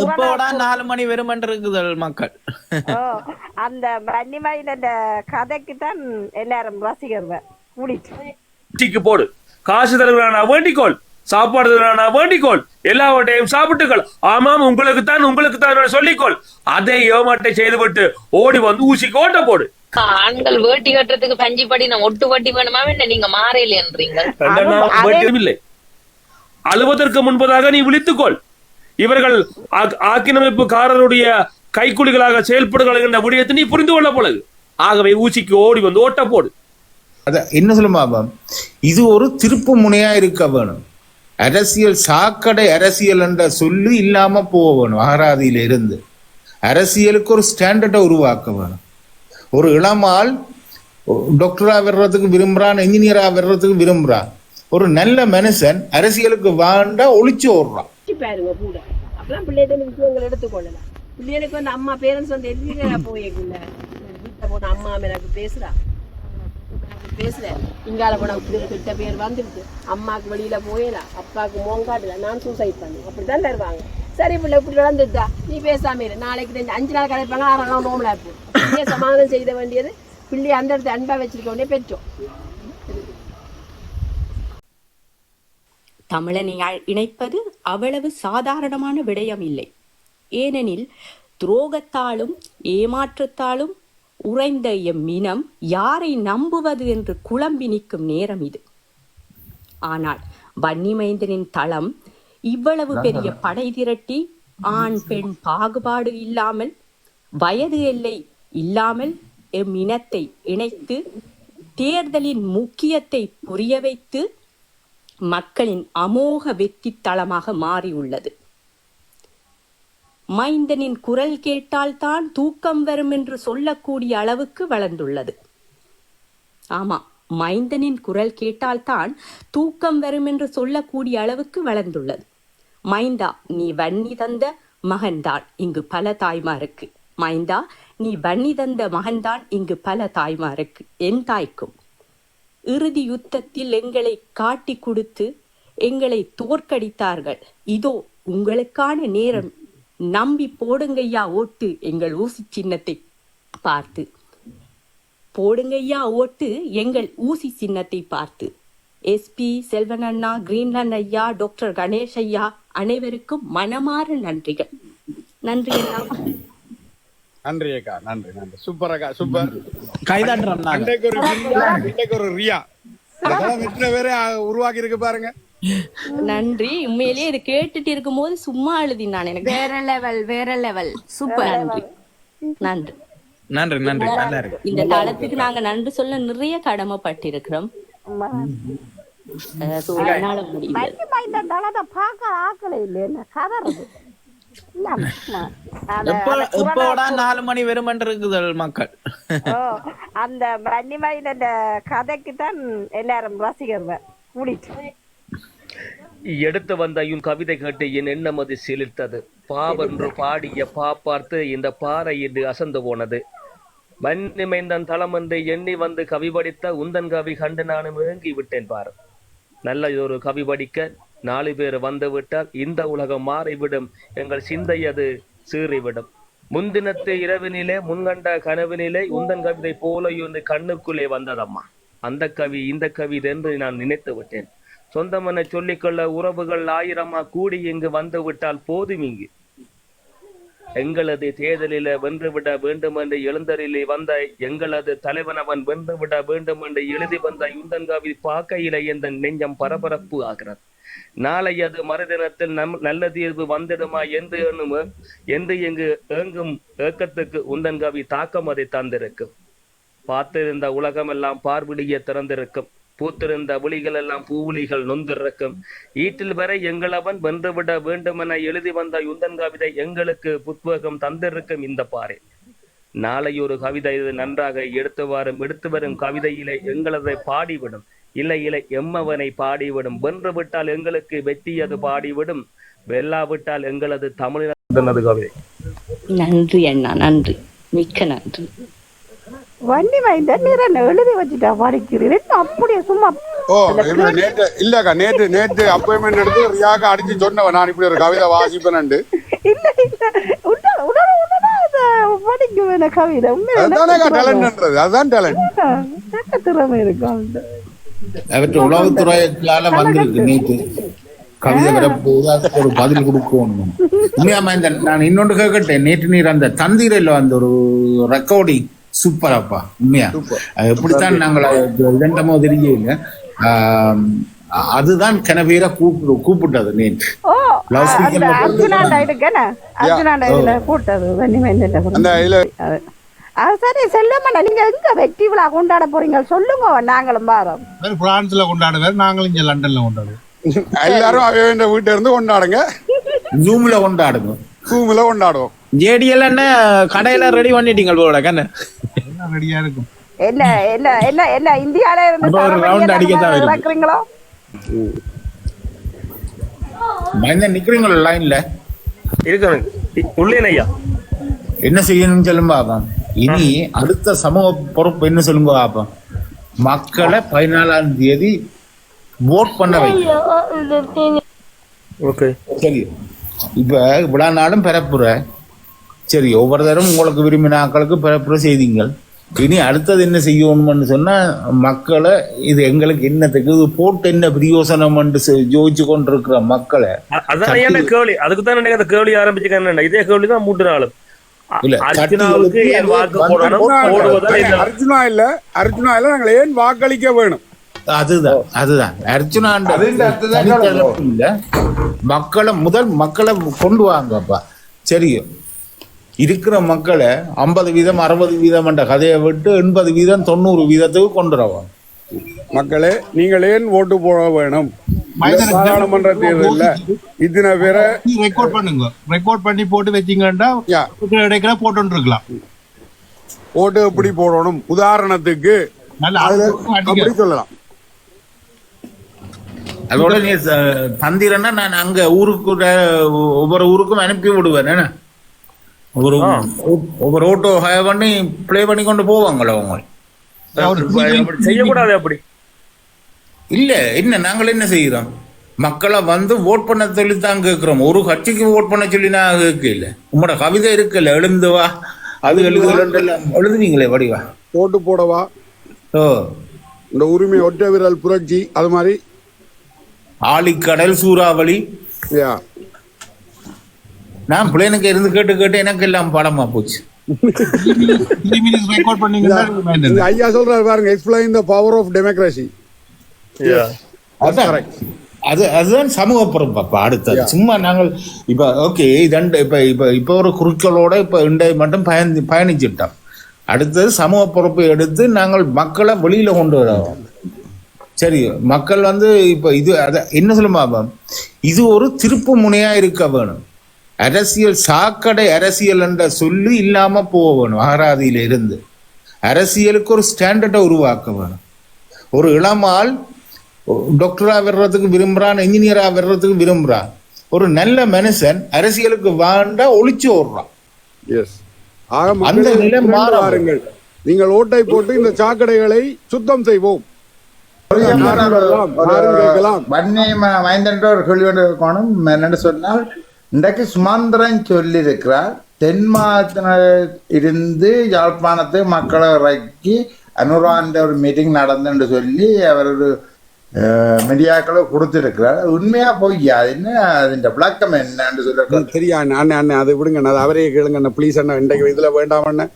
எப்போடா 4 மணி வெறுமன் இருக்குதல் மக்கள். அந்த வன்னிமையில கதைக்கு தான் எல்லாரும் ரசிகர்கள் கூடிட்டு போடு. காசு தருகிறானா வேண்டிக்கோள், சாப்பாடு தருகிறானா வேண்டிக்கோள், எல்லாவற்றையும் சாப்பிட்டுக்கள். ஆமாம் உங்களுக்கு தான் சொல்லிக்கோள். அதை ஏமாட்டை செய்துவிட்டு ஓடி வந்து ஊசிக்கு ஓட்ட போடு. ஆண்கள் வேட்டி கட்டுறதுக்கு பஞ்சி படி நான் ஒட்டு வட்டி வேணுமா என்ன நீங்க மாறையில்லைன்றீங்க. இல்லை, அழுவதற்கு முன்பதாக நீ விழித்துக்கொள். இவர்கள் ஆக்கிரமிப்புக்காரருடைய கைக்குலிகளாக செயல்படுகிற என்ற விடயத்தை நீ புரிந்து கொள்ள போலது. ஆகவே ஊசிக்கு ஓடி வந்து ஓட்ட போடு. அத என்ன சொல்லுமா, இது ஒரு திருப்பு முனையா இருக்க வேணும். அரசியல் சாக்கடை அரசியல் என்ற சொல்லு இல்லாம போக வேணும். அகராதியில இருந்து அரசியலுக்கு ஒரு ஸ்டாண்டர்டை உருவாக்க வேணும். ஒரு இளமால் டாக்டரா வர்றதுக்கு விரும்புறான், என்ஜினியரா வர்றதுக்கு விரும்புறான். ஒரு நல்ல மனுஷன் அரசியலுக்கு வாண்டா ஒளிச்சு ஓடுறான். பாருங்க கூட அப்பெல்லாம் பிள்ளைகிட்ட விஷயங்கள் எடுத்துக்கொள்ளலாம். பிள்ளைகளுக்கு வந்து அம்மா பேரண்ட்ஸ் வந்து எதிர போயில வீட்டை போன அம்மா எனக்கு பேசுறேன் இங்கால போன கிட்ட பேர் வந்துருக்கு. அம்மாவுக்கு வெளியில போயிடலாம், அப்பாவுக்கு மோங்காட்டுல நான் சூசைட் பண்ணி அப்படித்தான் தருவாங்க. சரி பிள்ளை இப்படி நடந்துட்டா நீ பேசாம இரு, நாளைக்கு 5 நாள் கலைப்பாங்க, 6 நாள் நோம்பலா இருப்போம். சமாதானம் செய்த வேண்டியது பிள்ளை அந்த இடத்துல அன்பா வச்சிருக்க வேண்டிய பெற்றோம். தமிழனை இணைப்பது அவ்வளவு சாதாரணமான விடயம் இல்லை. ஏனெனில் துரோகத்தாலும் ஏமாற்றத்தாலும் உறைந்த எம்மினம் யாரை நம்புவது என்று குழம்பி நிற்கும் நேரம் இது. ஆனால் வன்னிமைந்தனின் தளம் இவ்வளவு பெரிய படை திரட்டி ஆண் பெண் பாகுபாடு இல்லாமல், வயது எல்லை இல்லாமல் எம் இனத்தை இணைத்து தேர்தலின் முக்கியத்தை புரிய வைத்து மக்களின் அமோக வெற்றி தளமாக மாறியுள்ளது. மைந்தனின் குரல் கேட்டால்தான் தூக்கம் வரும் என்று சொல்லக்கூடிய அளவுக்கு வளர்ந்துள்ளது. ஆமா, மைந்தனின் குரல் கேட்டால்தான் தூக்கம் வரும் என்று சொல்லக்கூடிய அளவுக்கு வளர்ந்துள்ளது. மைந்தா, நீ வன்னி தந்த மகன்தான் இங்கு பல தாய்மாருக்கு. மைந்தா, நீ வன்னி தந்த மகன்தான் இங்கு பல தாய்மாருக்கு. என் தாய்க்கும் இறுதி யுத்தத்தில் எங்களை காட்டி கொடுத்து எங்களை தோற்கடித்தார்கள். இதோ உங்களுக்கான நேரம். நம்பி போடுங்கய்யா ஓட்டு. எங்கள் ஊசி சின்னத்தை பார்த்து போடுங்கய்யா ஓட்டு. எங்கள் ஊசி சின்னத்தை பார்த்து. SP செல்வன் அண்ணா, கிரீன்லாண்ட் ஐயா, டாக்டர் கணேஷ் ஐயா அனைவருக்கும் மனமாற நன்றிகள். நன்றி அண்ணா. நன்றி அக்கா, நன்றி நன்றி. சூப்பர் அக்கா, சூப்பர். கைதாட்டுறோம். ஒரு ரியா எத்தனை பேரை உருவாக்கி இருக்கு பாருங்க. நன்றி. உண்மையிலேயே இது கேட்டுட்டு இருக்கும் போது சும்மா எழுதி நான் எனக்கு வேற லெவல் சூப்பர். நன்றி நன்றி நன்றி நன்றி. நல்லா இருக்கு. இந்த தளத்துக்கு நாங்க நன்றி சொல்ல நிறைய கடமைப்பட்டிருக்கிறோம். எப்போடா 4 மணி வெறுமன் இருக்குதல் மக்கள். அந்த வன்னிமையில கதைக்கு தான் எல்லாரும் ரசிகர்கள் கூடிட்டு எடுத்து வந்த உன் கவிதை கேட்டு என் எண்ணம் அது சிலிர்த்தது. பாவென்று பாடிய பார்த்து இந்த பாறை என்று அசந்து போனது. வன்னிமைந்தன் தளம் என்று எண்ணி வந்து கவி படித்த உந்தன் கவி கண்டு நானும் ஏங்கி விட்டேன் பாரு. நல்ல ஒரு கவி படிக்க 4 பேர் வந்து விட்டால் இந்த உலகம் மாறிவிடும். எங்கள் சிந்தை அது சீறிவிடும். முன்தினத்து இரவினிலே முன்கண்ட கனவினிலே உந்தன் கவிதை போல இருந்து கண்ணுக்குள்ளே வந்ததம்மா. அந்த கவி இந்த கவி என்று நான் நினைத்து விட்டேன். சொந்தமென சொல்லிக்கொள்ள உறவுகள் 1000 கூடி இங்கு வந்து விட்டால் போதும். இங்கு எங்களது தேர்தலில வென்றுவிட வேண்டும் என்று எழுந்தரிலே வந்த எங்களது தலைவனவன் வென்றுவிட வேண்டும் என்று எழுதி வந்த யுந்தன்காவி பார்க்கையில எந்த நெஞ்சம் பரபரப்பு ஆகிறது. நாளை அது மறுதினத்தில் நல்ல தீர்வு வந்துடுமா என்று எங்கு ஏங்கும் ஏக்கத்துக்கு உந்தன்காவி தாக்கம் அதை தந்திருக்கும். பார்த்திருந்த உலகமெல்லாம் பார்விழிய திறந்திருக்கும். பூத்திருந்த விழிகள் எல்லாம் பூவிழிகள் நொந்திருக்கும். ஈட்டில் வரை எங்களவன் வென்றுவிட வேண்டும் என எழுதி வந்த யுந்தன் கவிதை எங்களுக்கு புத்வகம் தந்திருக்கும். இந்த பாறை நாளை ஒரு கவிதை இது நன்றாக எடுத்து வரும் கவிதையிலே எங்களதை பாடிவிடும். இல்லை எம்மவனை பாடிவிடும். வென்று விட்டால் எங்களுக்கு வெற்றி அது பாடிவிடும். வெல்லாவிட்டால் எங்களது தமிழினது கவிதை. நன்றி அண்ணா, நன்றி, மிக்க நன்றி. வண்டி வாய்ந்த எழுதி வச்சுட்டா படிக்கிறேன். அப்படியே சும்மா ஓ இப்ப நேற்று இல்லக்கா நேற்று அப்பாயின்மெண்ட் எடுத்து ரியாக்கு அடிச்சு சொன்னவன் நான் இப்படி ஒரு கவிதை வாசிப்பேன். அதுதான் டேலண்ட். அவற்றை உளவுத்துறையால வந்திருக்கு நேற்று கவிதை வரப்போது அதுக்கு ஒரு பதில் கொடுக்கணும். உண்மையாம நான் இன்னொன்று கேட்கட்டேன். நேற்று நீர் அந்த தந்திரில அந்த ஒரு ரெக்கார்டிங் சூப்பராப்பா. உண்மையா எப்படித்தான் நாங்கள் இரண்டமோ தெரியல. அதுதான் கனவேர கூப்பிட்டது நேற்று. சரி செல்லம்மா, நீங்க எங்க வெற்றி விழா கொண்டாட போறீங்க சொல்லுங்க, நாங்களும் வாரோம். பிரான்ஸ்ல கொண்டாடுவார், நாங்களும் இங்க லண்டன்ல கொண்டாடுவோம். எல்லாரும் அவங்க வீட்டுல இருந்து கொண்டாடுங்க, ஜூம்ல கொண்டாடுங்க, ஜூம்ல கொண்டாடுவோம். ஜேடிஎல் என்ன கடையில ரெடி பண்ணிட்டீங்க போல கண்ணு? ரெடியா இருக்கும். இல்ல இந்தியால இருந்து நடக்கிறீங்களோ? நிக்கிறீங்களா லைன்ல? உள்ளே ஐயா என்ன செய்யணும்னு சொல்லுங்க பாப்பா. இனி அடுத்த சமூக பொறுப்பு என்ன சொல்லுங்க பாப்பா. மக்களை 14ஆம் தேதி ஓட் பண்ண வைக்க. சரி, இப்ப இவ்வளவு நாளும் பெறப்புற சரி, ஒவ்வொரு தரம் உங்களுக்கு விரும்பின ஆக்களுக்கு பெறப்புற செய்தீங்கள். இனி அடுத்தது என்ன செய்யணும்னு சொன்னா மக்களை இது எங்களுக்கு என்னத்துக்கு இது போட்டு என்ன பிரயோசனம் யோசிச்சு கொண்டிருக்கிற மக்களை கேள்வி. அதுக்குதான் கேள்வி ஆரம்பிச்சுக்க. இதே கேள்விதான் 3 நாளும். அர்ஜுனா இல்ல நாங்கள் ஏன் வாக்களிக்க வேணும்? அதுதான் அர்ஜுனா இல்ல. மக்களை கொண்டு வாங்கப்பா. சரி, இருக்கிற மக்களை 50% 60% என்ற கதையை விட்டு 80% 90% கொண்டு வரவாங்க. மக்களே, நீங்கள் ஏன் ஓட்டு போட வேணும்? பாராளுமன்ற தேர்தல்ல இத்தனை பேரை ரெக்கார்ட் பண்ணுங்க. ரெக்கார்ட் பண்ணி போட்டு வச்சீங்கன்னா இடைக்கிற போட்டு இருக்கலாம். ஓட்டு எப்படி போடணும் உதாரணத்துக்கு அப்படி சொல்லலாம். அதோட நீ தந்திரன்னா நான் அங்க ஊருக்கு ஒவ்வொரு ஊருக்கும் அனுப்பி விடுவேன். ஒவ்வொரு ஓட்டோ ஹயர் பண்ணி பிளே பண்ணி கொண்டு போவாங்களோ அவங்க. செய்யக்கூடாது அப்படி இல்ல. என்ன நாங்கள் என்ன செய்யறோம்? மக்களை வந்து ஓட் பண்ண சொல்லி தான் கேட்கிறோம். ஒரு கட்சிக்கு ஓட் பண்ண சொல்லி நான் கேட்கல. உங்களோட கவிதை இருக்குல்ல, எழுந்து வா, அது எழுதுவீங்களே வடிவா, ஓட்டு போடவா, இந்த உரிமை ஒற்றை விரல் புரட்சி, அது மாதிரி ஆழிக்கடல் சூறாவளி. நான் பிள்ளைனுக்கு இருந்து கேட்டு எனக்கு எல்லாம் படமா போச்சு. ஐயா சொல்றாரு பாருங்க, explain the power of democracy. அதுதான் சமூக பொறுப்பு. அடுத்தது சும்மா நாங்கள் இப்ப ஓகே இப்ப ஒரு குறிக்கோளோட இப்ப இண்டை மட்டும் பயணிச்சுட்டோம். அடுத்தது சமூக பொறுப்பை எடுத்து நாங்கள் மக்களை வெளியில கொண்டு வரோம். சரி, மக்கள் வந்து இப்ப இது என்ன சொல்லுமா, இது ஒரு திருப்பு முனையா இருக்க வேணும். அரசியல் சாக்கடை அரசியல் என்ற சொல்லி இல்லாம போக வேணும். அகராதியில இருந்து அரசியலுக்கு ஒரு ஸ்டாண்டர்டை உருவாக்க வேணும். ஒரு இளமால் டாக்டரா வர்றதுக்கு விரும்புறான், என்ஜினியரா வர்றதுக்கு விரும்புறான். ஒரு நல்ல மனுஷன் அரசியலுக்கு வாண்டா ஒளிச்சு ஓடுறான். அந்த நிலை மாறுங்கள். நீங்கள் ஓட்டை போட்டு இந்த சாக்கடைகளை சுத்தம் செய்வோம். சொன்னால் இன்றைக்கு சுமந்திரன் சொல்லியிருக்கிறார், தென் மாதத்தினர் இருந்து யாழ்ப்பாணத்தை மக்களை இறக்கி அனுராண்ட ஒரு மீட்டிங் நடந்துன்னு சொல்லி அவர் ஒரு மீடியாக்களை கொடுத்திருக்கிறார். உண்மையா பொய்யா? என்ன அதின் விளக்கம் என்னன்னு சொல்ல தெரியா? அண்ணே அதை விடுங்க, அது அவரே கேளுங்க ப்ளீஸ். அண்ணா இன்றைக்கு இதுல வேண்டாம் அண்ணே.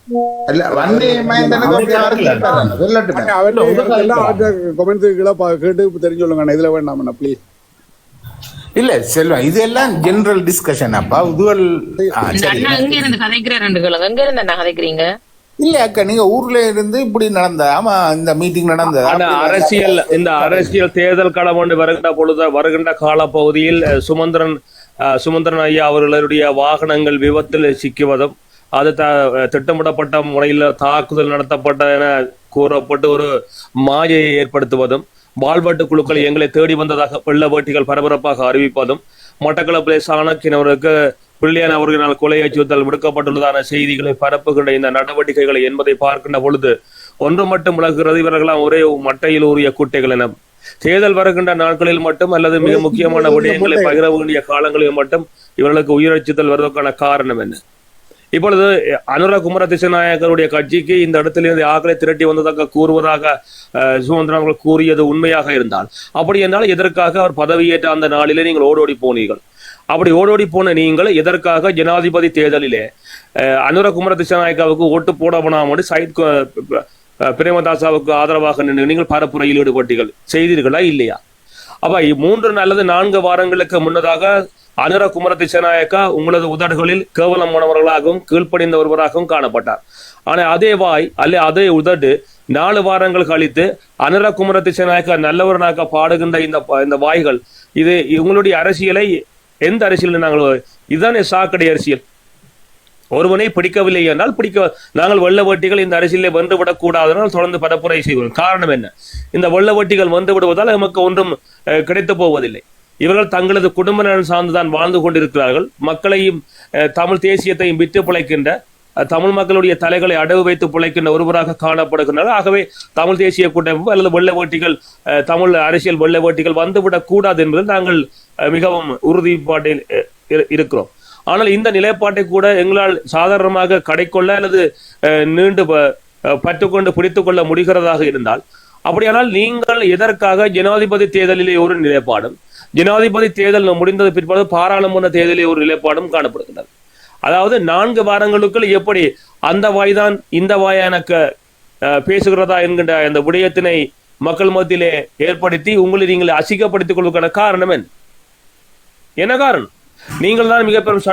கேட்டு தெரிஞ்சு சொல்லுங்க, இதுல வேண்டாம் அண்ணா ப்ளீஸ். இல்ல செல்வம், இதெல்லாம் ஜெனரல் டிஸ்கஷன். அப்பா இதுவல் கதைக்கிறீங்க இல்ல அக்கா, நீங்க ஊர்ல இருந்து இப்படி நடந்த இந்த மீட்டிங் நடந்தது. இந்த அரசியல் தேர்தல் களம் ஒன்று வருகின்ற காலப்பகுதியில் சுமந்திரன் ஐயா அவர்களுடைய வாகனங்கள் விபத்தில் சிக்குவதும், அது திட்டமிடப்பட்ட முறையில் தாக்குதல் நடத்தப்பட்ட என கூறப்பட்டு ஒரு மாயையை ஏற்படுத்துவதும், வாழ்வெட்டு குழுக்கள் எங்களை தேடி வந்ததாக வெள்ள வேட்டிகள் பரபரப்பாக அறிவிப்பதும், மட்டக்களப்பிலே சாணக்கியனவருக்கு பிள்ளையான அவர்களினால் கொலை அச்சுறுத்தல் விடுக்கப்பட்டுள்ளதான செய்திகளை பரப்புகின்ற இந்த நடவடிக்கைகளை என்பதை பார்க்கின்ற பொழுது ஒன்று மட்டும் விளக்குகிறது, இவர்களாம் ஒரே மட்டையில் ஊறிய குட்டைகள் என. தேர்தல் வருகின்ற நாட்களில் மட்டும் அல்லது மிக முக்கியமான விடயங்களை பகிர வேண்டிய காலங்களில் மட்டும் இவர்களுக்கு உயிரச்சுதல் வருவதற்கான காரணம் என்ன? இப்பொழுது அனுர குமர திசநாயக்கருடைய கட்சிக்கு இந்த இடத்திலிருந்து ஆக்களை திரட்டி வந்ததாக கூறுவதாக சுமந்திரன் அவர்கள் கூறியது உண்மையாக இருந்தால், அப்படி என்றால் எதற்காக அவர் பதவியேற்ற அந்த நாளிலே நீங்கள் ஓடோடி போனீர்கள்? அப்படி ஓடோடி போன நீங்கள் எதற்காக ஜனாதிபதி தேர்தலிலே அனுர குமர திசநாயக்காவுக்கு ஓட்டு போட வேணாமல் சயித் பிரேமதாசாவுக்கு ஆதரவாக நின்று நீங்கள் பரப்புரையில் ஈடுபட்டீர்கள், செய்தீர்களா இல்லையா? அப்ப 3 அல்லது 4 வாரங்களுக்கு முன்னதாக அனுர குமர திசநாயக்கா உங்களது உதடுகளில் கேவலமானவர்களாகவும் கீழ்ப்படிந்த ஒருவராகவும் காணப்பட்டார். ஆனால் அதே வாய் அல்ல அதே உதடு 4 வாரங்கள் கழித்து அனுர குமர திசநாயக்கா நல்லவரனாக பாடுகின்ற இந்த வாய்கள் இது உங்களுடைய அரசியலை எந்த அரசியல் நாங்கள் இதுதானே சாக்கடை அரசியல். ஒருவனை பிடிக்கவில்லை என்றால் நாங்கள் வெள்ளவட்டிகள் இந்த அரசியலை வந்துவிடக் கூடாதனால் தொடர்ந்து பரப்புரை செய்வோம். காரணம் என்ன? இந்த வெள்ளவட்டிகள் வந்து விடுவதால் நமக்கு ஒன்றும் கிடைத்து போவதில்லை. இவர்கள் தங்களது குடும்ப நலன் சார்ந்துதான் வாழ்ந்து கொண்டிருக்கிறார்கள். மக்களையும் தமிழ் தேசியத்தையும் விட்டு பிழைக்கின்ற தமிழ் மக்களுடைய தலைகளை அடவு வைத்து பிழைக்கின்ற ஒருவராக காணப்படுகின்றனர். ஆகவே தமிழ் தேசிய கூட்டமைப்பு அல்லது வெள்ளவட்டிகள் தமிழ் அரசியல் வெள்ளவட்டிகள் வந்துவிடக் கூடாது என்பதில் நாங்கள் மிகவும் உறுதிப்பாட்டில் இருக்கிறோம். ஆனால் இந்த நிலைப்பாட்டை கூட எங்களால் சாதாரணமாக கடைக்கொள்ள அல்லது நீண்டு பற்றுக்கொண்டு பிடித்துக் கொள்ள முடிகிறதாக இருந்தால், அப்படியானால் நீங்கள் எதற்காக ஜனாதிபதி தேர்தலிலே ஒரு நிலைப்பாடும், ஜனாதிபதி தேர்தல் முடிந்தது பிற்பாடு பாராளுமன்ற தேர்தலிலே ஒரு நிலைப்பாடும் காணப்படுகின்றது. அதாவது 4 வாரங்களுக்குள் எப்படி அந்த வாய்தான் இந்த வாய் எனக்கு பேசுகிறதா என்கின்ற அந்த விடயத்தினை மக்கள் மத்தியிலே ஏற்படுத்தி உங்களை நீங்கள் அசிங்கப்படுத்திக் கொள்வதற்கான காரணம் என்ன காரணம்? நீங்கள் தான் மிக பெரும்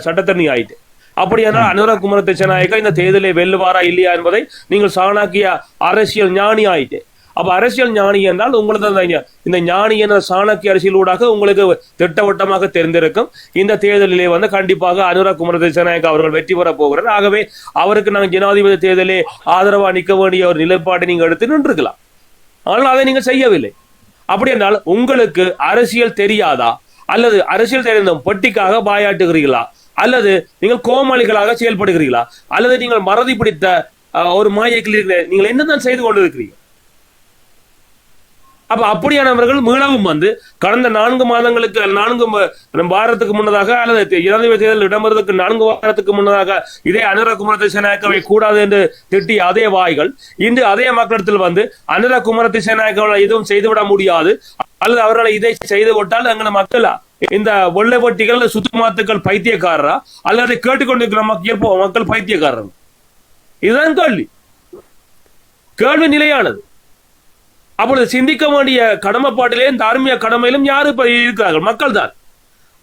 சட்டத்தரணி ஆயிட்டு. அப்படியானால் அனுர குமர திசநாயக்கா இந்த தேர்தலை வெல்லுவாரா இல்லையா என்பதை நீங்கள் சாணக்கிய அரசியல் ஞானி ஆயிட்டு. அப்ப அரசியல் ஞானி என்றால் உங்களது இந்த ஞானி என்ற சாணக்கிய அரசியலூடாக உங்களுக்கு திட்டவட்டமாக தெரிந்திருக்கும் இந்த தேர்தலிலே கண்டிப்பாக அனுர குமர திசநாயக்கா அவர்கள் வெற்றி பெற போகிறார். ஆகவே அவருக்கு நாங்கள் ஜனாதிபதி தேர்தலே ஆதரவா நிற்க வேண்டிய ஒரு நிலைப்பாட்டை நீங்க எடுத்து நின்றுக்கலாம். ஆனால் அதை நீங்கள் செய்யவில்லை. அப்படி என்றால் உங்களுக்கு அரசியல் தெரியாதா? அல்லது அரசியல் தெரிந்த பொட்டிக்காக பாயாட்டுகிறீர்களா? அல்லது நீங்கள் கோமாளிகளாக செயல்படுகிறீர்களா? அல்லது நீங்கள் மறதி பிடித்த ஒரு மாயைகள் இருக்கிற நீங்கள் என்னதான் செய்து கொண்டிருக்கிறீர்கள்? அப்ப அப்படியானவர்கள் மீளவும் கடந்த 4 மாதங்களுக்கு 4 வாரத்துக்கு முன்னதாக அல்லது ஜனாதிபதி தேர்தல் இடம்பெறுவதற்கு 4 வாரத்துக்கு முன்னதாக இதே அனுர குமர திசநாயக்காவை கூடாது என்று திட்டிய அதே வாய்கள் இன்று அதே மக்களிடத்தில் அனுர குமர திசநாயக்காவை எதுவும் செய்துவிட முடியாது அல்லது அவர்களை இதை செய்து விட்டால் எங்களை மக்கள் இந்த வெள்ளைப்பட்டிகள் சுத்துமாத்துக்கள் பைத்தியக்காரரா அல்லது கேட்டுக்கொண்டிருக்கிற மக்கள் பைத்தியக்காரர்? இதுதான் கேள்வி நிலையானது. அப்பொழுது சிந்திக்க வேண்டிய கடமைப்பாட்டிலேயும் தார்மீக கடமையிலும் யாரு இப்ப இருக்கிறார்கள்? மக்கள் தான்.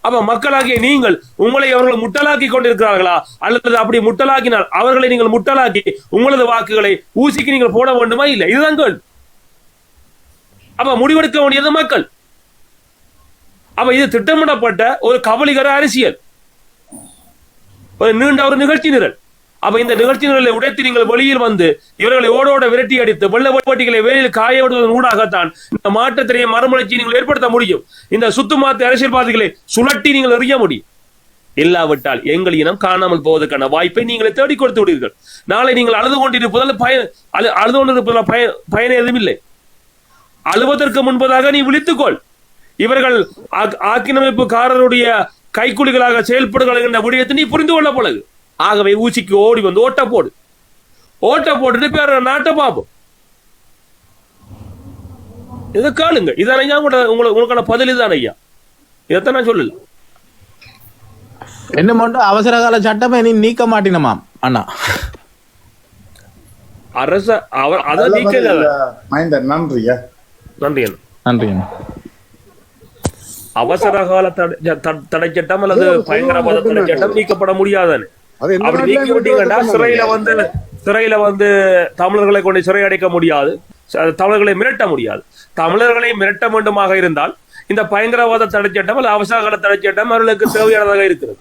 அப்ப மக்களாகிய நீங்கள் உங்களை அவர்கள் முட்டலாக்கி கொண்டிருக்கிறார்களா? அல்லது அப்படி முட்டலாக்கினால் அவர்களை நீங்கள் முட்டலாக்கி உங்களது வாக்குகளை ஊசிக்கு நீங்கள் போட வேண்டுமா? இல்லை, இதுதான் கேள்வி. அப்ப முடிவெடுக்க வேண்டியது மக்கள். அப்ப இது திட்டமிடப்பட்ட ஒரு கபலிகர அரசியல், ஒரு நீண்ட ஒரு நிகழ்ச்சி நிரல். அப்ப இந்த நிகழ்ச்சி நிரலை உடைத்து நீங்கள் வெளியில் இவர்களை ஓடோட விரட்டி அடித்து வெள்ளப்பட்டிகளை வேலையில் காய விடுவதன் ஊடாகத்தான் இந்த மாற்றத்தினைய மறுமலர்ச்சியை நீங்கள் ஏற்படுத்த முடியும். இந்த சுத்துமாத்து அரசியல்வாதிகளை சுழட்டி நீங்கள் எறிய முடியும். இல்லாவிட்டால் எங்கள் இனம் காணாமல் போவதற்கான வாய்ப்பை நீங்களை தேடிக் கொடுத்து விடுவீர்கள். நாளை நீங்கள் அழுது கொண்டிருப்பதால் பயன் எதுவும் இல்லை. அழுவதற்கு முன்பதாக நீ விழித்துக்கொள். இவர்கள் ஆக்கிரமிப்புக்காரருடைய கைக்குலிகளாக செயல்படுகிற என்ற விடயத்தை நீ புரிந்து கொள்ள பழகு. ஆகவே ஊசிக்கு ஓடி ஓட்ட போட்டுட்டு பேர நாட்டை பார்ப்போம். இதை கேளுங்க. இதான ஐயா உங்களுக்கான பதில் இதுதான் ஐயா. இதைத்தான் நான் சொல்லல. என்ன மட்டும் அவசர கால சட்டமே நீ நீக்க மாட்டினமாம் அண்ணா. அரச அவர் அதை நீக்க நன்றியா நன்றி நன்றி. அவசர கால தடை சட்டம் அல்லது பயங்கரவாத தடை சட்டம் நீக்கப்பட முடியாதானே? அப்படி நீக்கி விட்டீங்கன்னா சிறையில தமிழர்களை கொண்டு சிறை அடைக்க முடியாது, தமிழர்களை மிரட்ட முடியாது. தமிழர்களை மிரட்ட வேண்டுமாக இருந்தால் இந்த பயங்கரவாத தடை சட்டம் அல்லது அவசர கால தடை சட்டம் அவர்களுக்கு தேவையானதாக இருக்கிறது.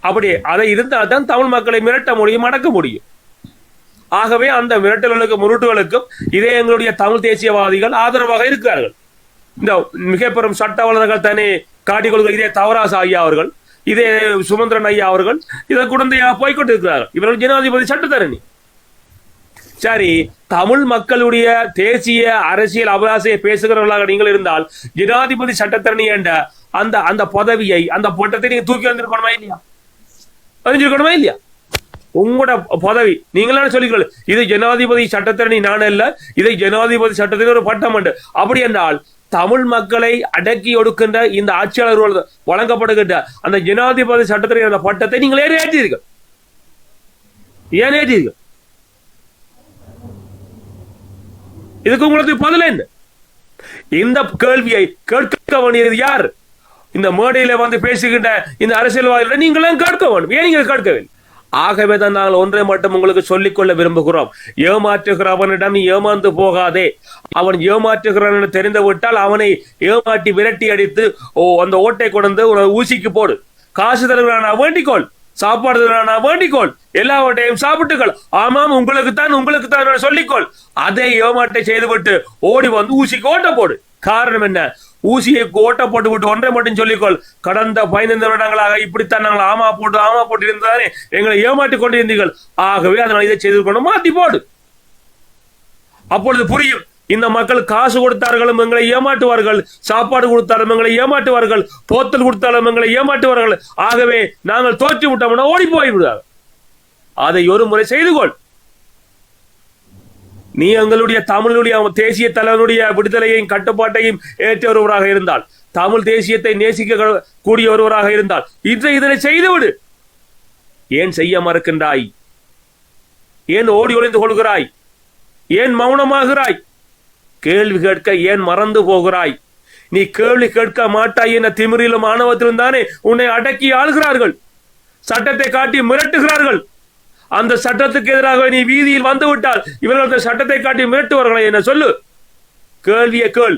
அப்படி அதை இருந்தால் தான் தமிழ் மக்களை மிரட்ட முடியும், அடக்க முடியும். ஆகவே அந்த மிரட்டல்களுக்கும் முருட்டுகளுக்கும் இதே எங்களுடைய தமிழ் தேசியவாதிகள் ஆதரவாக இருக்கிறார்கள். இந்த மிக பெரும் சட்ட வல்லுநர்கள் தானே காட்டிக் கொள்கிற இதே தவராச ஐயா அவர்கள், இதே சுமந்திரன் ஐயா அவர்கள் இதை குழந்தையாக போய்கொண்டிருக்கிறார்கள். இவர்கள் ஜனாதிபதி சட்டத்தரணி. சரி, தமிழ் மக்களுடைய தேசிய அரசியல் அபிலாசையை பேசுகிறவர்களாக நீங்கள் இருந்தால் ஜனாதிபதி சட்டத்தரணி என்ற அந்த அந்த பதவியை, அந்த பட்டத்தை நீங்க தூக்கி வந்திருக்கணுமா இல்லையா? அறிஞ்சிருக்கணுமா இல்லையா? உங்களோட பதவி நீங்களான சொல்லிக்கொள்ள, இது ஜனாதிபதி சட்டத்தரணி நான் அல்ல, இதை ஜனாதிபதி சட்டத்தின் ஒரு பட்டம் உண்டு. அப்படி என்றால் தமிழ் மக்களை அடக்கி ஒடுக்கின்ற இந்த ஆட்சியாளர்கள் வழங்கப்படுகின்ற அந்த ஜனாதிபதி சட்டத்தரணி அந்த பட்டத்தை நீங்கள் ஏன் ஏற்றீர்கள்? ஏன் ஏற்றீர்கள்? இதுக்கு உங்களுக்கு பதில் என்ன? இந்த கேள்வியை கேட்க வேண்டியது யார்? இந்த மேடையில வந்து பேசுகின்ற இந்த அரசியல்வாதிகளை நீங்களும் கேட்க வேண்டும். ஏன் நீங்கள் கேட்கவில்லை? ஆகவே தான் நாங்கள் ஒன்றை மட்டும் உங்களுக்கு சொல்லிக்கொள்ள விரும்புகிறோம். ஏமாற்றுகிறவனிடம் ஏமாந்து போகாதே. அவன் ஏமாற்றுகிறான் என்று தெரிந்து விட்டால் அவனை ஏமாற்றி விரட்டி அடித்து அந்த ஓட்டை கொண்டு ஊசிக்கு போடு. காசு தருகிறானா வேண்டிக்கோள், சாப்பாடு தருகிறானா வேண்டிக்கோள், எல்லாவற்றையும் சாப்பிட்டுக்கள். ஆமாம் உங்களுக்கு தான் சொல்லிக்கோள். அதை ஏமாற்றை செய்துவிட்டு ஓடி வந்து ஊசிக்கு ஓட்ட போடு. காரணம் என்ன? ஊசியை ஓட்ட போட்டு விட்டு ஒன்றை மட்டும் சொல்லிக்கொள், கடந்த 15 வருடங்களாக இப்படித்தான் நாங்கள் ஆமா போட்டு இருந்தாலே எங்களை ஏமாற்றி கொண்டிருந்தீர்கள். ஆகவே அதனால் இதை செய்து கொண்டு மாற்றி போடு. அப்பொழுது புரியும், இந்த மக்கள் காசு கொடுத்தார்களும் எங்களை ஏமாற்றுவார்கள், சாப்பாடு கொடுத்தாலும் எங்களை ஏமாற்றுவார்கள், போத்தல் கொடுத்தாலும் எங்களை ஏமாற்றுவார்கள். ஆகவே நாங்கள் தோற்று விட்டோம்னா ஓடி போய்விடுவார்கள். அதை ஒரு முறை செய்து கொள். நீ எங்களுடைய தமிழுடைய தேசிய தலைவனுடைய விடுதலையையும் கட்டுப்பாட்டையும் ஏற்ற ஒருவராக இருந்தால், தமிழ் தேசியத்தை நேசிக்க கூடிய ஒருவராக இருந்தால் இதனை செய்துவிடு. ஏன் செய்ய மறுக்கின்றாய்? ஏன் ஓடி ஒளிந்து கொள்கிறாய்? ஏன் மௌனமாகிறாய்? கேள்வி கேட்க ஏன் மறந்து போகிறாய்? நீ கேள்வி கேட்க மாட்டாய் என்ற திமிரிலும் ஆணவத்திலும் தானே உன்னை அடக்கி ஆளுகிறார்கள், சட்டத்தை காட்டி மிரட்டுகிறார்கள். அந்த சட்டத்துக்கு எதிராக நீ வீதியில் வந்து விட்டால் இவர்கள் அந்த சட்டத்தை காட்டி மிரட்டுவார்களா என்ன சொல்லு? கேள்வியை கேள்.